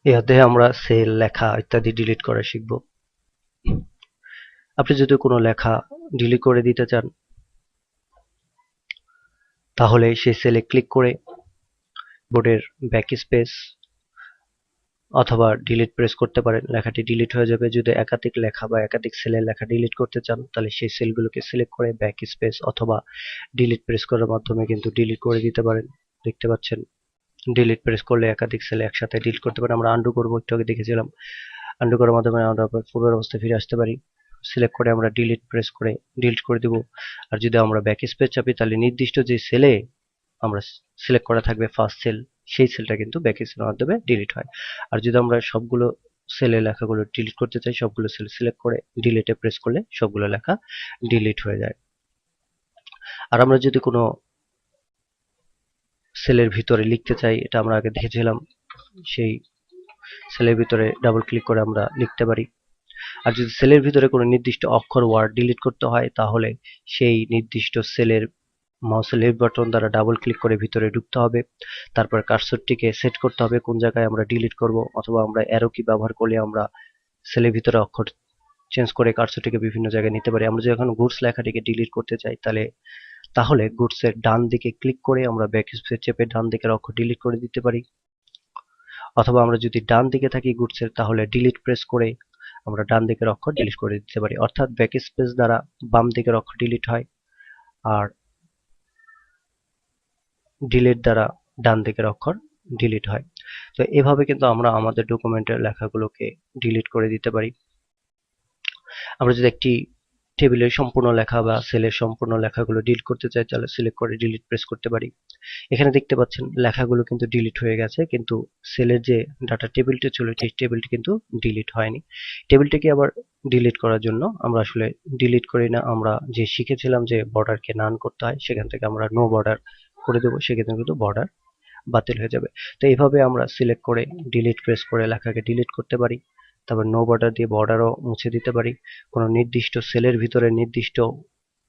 এই অধ্যায়ে আমরা সেল, লেখা ইত্যাদি ডিলিট করা শিখব। আপনি যদি কোনো লেখা ডিলিট করে দিতে চান তাহলে সেই সেলে ক্লিক করে বোর্ডের ব্যাকস্পেস অথবা ডিলিট প্রেস করতে পারেন। লেখাটি ডিলিট হয়ে যাবে। যদি একাধিক লেখা বা একাধিক সেলের লেখা ডিলিট করতে চান তাহলে সেই সেলগুলোকে সিলেক্ট করে ব্যাকস্পেস অথবা ডিলিট প্রেস করার মাধ্যমে কিন্তু ডিলিট করে দিতে পারেন। দেখতে পাচ্ছেন ডিলিট প্রেস করলে একাধিক সেলে একসাথে ডিলিট করতে পারেন। আমরা আন্ডু করবো, একটু আগে দেখেছিলাম। আন্ডু করার মাধ্যমে আমরা পূর্বের অবস্থায় ফিরে আসতে পারি। সিলেক্ট করে আমরা ডিলিট প্রেস করে ডিলিট করে দিব। আর যদি আমরা ব্যাকস্পেস চাপি তাহলে নির্দিষ্ট যে সেলে আমরা সিলেক্ট করা থাকবে ফার্স্ট সেল, সেই সেলটা কিন্তু ব্যাকস্পেসের মাধ্যমে ডিলিট হয়। আর যদি আমরা সবগুলো সেলের লেখাগুলো ডিলিট করতে চাই, সবগুলো সেল সিলেক্ট করে ডিলিটে প্রেস করলে সবগুলো লেখা ডিলিট হয়ে যায়। আর আমরা যদি কোনো সেলের ভিতরে লিখতে চাই, এটা আমরা আগে দেখেছিলাম, সেই সেলের ভিতরে ডাবল ক্লিক করে আমরা লিখতে পারি। আর যদি সেলের ভিতরে কোনো নির্দিষ্ট অক্ষর ওয়ার্ড ডিলিট করতে হয় তাহলে সেই নির্দিষ্ট সেলের মাউসের লেফট বাটন দ্বারা ডাবল ক্লিক করে ভিতরে ঢুকতে হবে। তারপর কার্সরটিকে সেট করতে হবে কোন জায়গায় আমরা ডিলিট করব, অথবা আমরা অ্যারো কি ব্যবহার করলে আমরা সেলের ভিতরে অক্ষর চেঞ্জ করে কার্সরটিকে বিভিন্ন জায়গায় নিতে পারি। আমরা যদি এখন গুডস লেখাটিকে ডিলিট করতে চাই তাহলে গুডসের ডান দিকে ক্লিক করে আমরা ব্যাকস্পেস চেপে ডান দিকের অক্ষর ডিলিট করে দিতে পারি। অথবা আমরা যদি ডান দিকে থাকি গুডসের তাহলে ডিলিট প্রেস করে আমরা ডান দিকের অক্ষর ডিলিট করে দিতে পারি। অর্থাৎ ব্যাকস্পেস দ্বারা বাম দিকের অক্ষর ডিলিট হয় আর ডিলিট দ্বারা ডান দিকের অক্ষর ডিলিট হয়। তো এভাবে কিন্তু আমরা আমাদের ডকুমেন্টের লেখাগুলোকে ডিলিট করে দিতে পারি। আমরা যদি একটি টেবিলের সম্পূর্ণ লেখা বা সেলের সম্পূর্ণ লেখাগুলো ডিলিট করতে চাই তাহলে সিলেক্ট করে ডিলিট প্রেস করতে পারি। এখানে দেখতে পাচ্ছেন লেখাগুলো কিন্তু ডিলিট হয়ে গেছে, কিন্তু সেলের যে ডাটা টেবিলটি ছিল সেই টেবিলটি কিন্তু ডিলিট হয়নি। টেবিলটিকে আবার ডিলিট করার জন্য আমরা আসলে ডিলিট করি না, আমরা যে শিখেছিলাম যে বর্ডারকে নান করতে হয় সেখান থেকে আমরা নো বর্ডার করে দেবো, সেক্ষেত্রে কিন্তু বর্ডার বাতিল হয়ে যাবে। তো এইভাবে আমরা সিলেক্ট করে ডিলিট প্রেস করে লেখাকে ডিলিট করতে পারি। তারপর নো বর্ডার দিয়ে বর্ডারও মুছে দিতে পারি। কোনো নির্দিষ্ট সেলের ভিতরে নির্দিষ্ট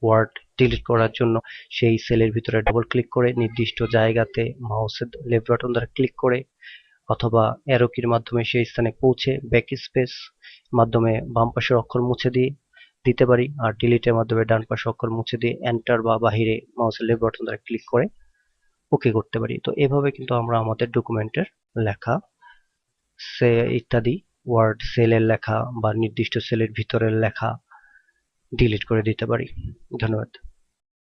ওয়ার্ড ডিলিট করার জন্য সেই সেলের ভিতরে ডবল ক্লিক করে নির্দিষ্ট জায়গাতে মাউসের লেফট বাটন দ্বারা ক্লিক করে অথবা অ্যারো কির মাধ্যমে সেই স্থানে পৌঁছে ব্যাকস্পেস মাধ্যমে বাম পাশের অক্ষর মুছে দিতে পারি। আর ডিলিটের মাধ্যমে ডান পাশের অক্ষর মুছে দিয়ে এন্টার বা বাহিরে মাউসের লেফট বাটন দ্বারা ক্লিক করে ওকে করতে পারি। তো এভাবে কিন্তু আমরা আমাদের ডকুমেন্টের লেখা ইত্যাদি ওয়ার্ড, সেলের লেখা বা নির্দিষ্ট সেলের ভিতরের লেখা ডিলিট করে দিতে পারি। ধন্যবাদ।